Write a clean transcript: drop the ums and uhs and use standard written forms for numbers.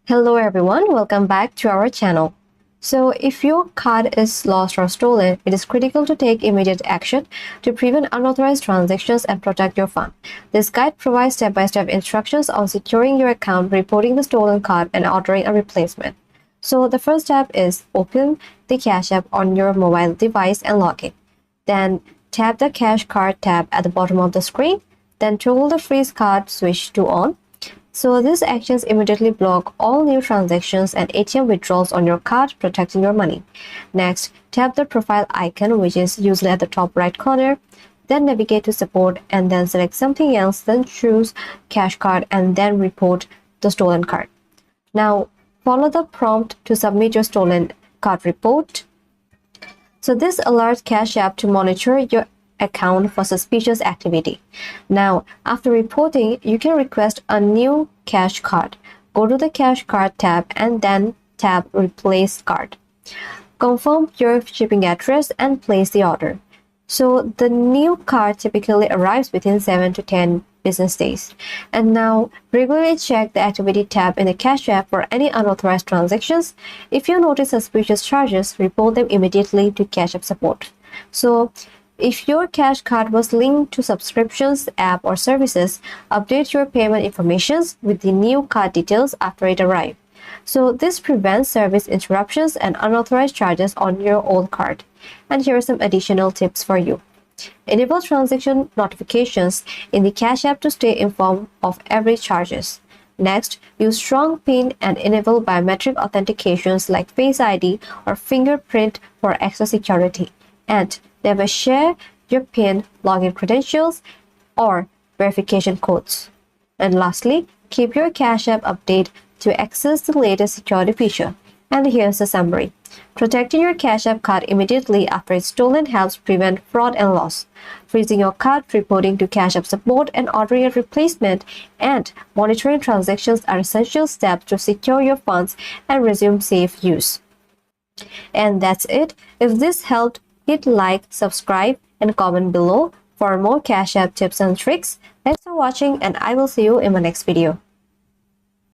Hello everyone, welcome back to our channel. So if your card is lost or stolen, it is critical to take immediate action to prevent unauthorized transactions and protect your fund. This guide provides step-by-step instructions on securing your account, reporting the stolen card, and ordering a replacement. So the first step is open the Cash App on your mobile device and log in. Then tap the Cash Card tab at the bottom of the screen. Then toggle the freeze card switch to on. So these actions immediately block all new transactions and ATM withdrawals on your card, protecting your money. Next, tap the profile icon, which is usually at the top right corner. Then navigate to support and then select something else, then choose cash card and then report the stolen card. Now, follow the prompt to submit your stolen card report. So this alerts Cash App to monitor your account for suspicious activity. Now, after reporting, you can request a new cash card. Go to the Cash Card tab and then tap Replace Card. Confirm your shipping address and place the order. So the new card typically arrives within 7 to 10 business days. And now regularly check the activity tab in the Cash App for any unauthorized transactions. If you notice suspicious charges, report them immediately to Cash App support. So if your cash card was linked to subscriptions, app, or services, update your payment information with the new card details after it arrives. So this prevents service interruptions and unauthorized charges on your old card. And here are some additional tips for you. Enable transaction notifications in the Cash App to stay informed of every charges. Next, use strong PIN and enable biometric authentications like Face ID or fingerprint for extra security. And never share your PIN, login credentials, or verification codes. And lastly, keep your Cash App update to access the latest security feature. And here's the summary. Protecting your Cash App card immediately after it's stolen helps prevent fraud and loss. Freezing your card, reporting to Cash App support, and ordering a replacement, and monitoring transactions are essential steps to secure your funds and resume safe use. And that's it. If this helped, hit like, subscribe, and comment below for more Cash App tips and tricks. Thanks for watching, and I will see you in my next video.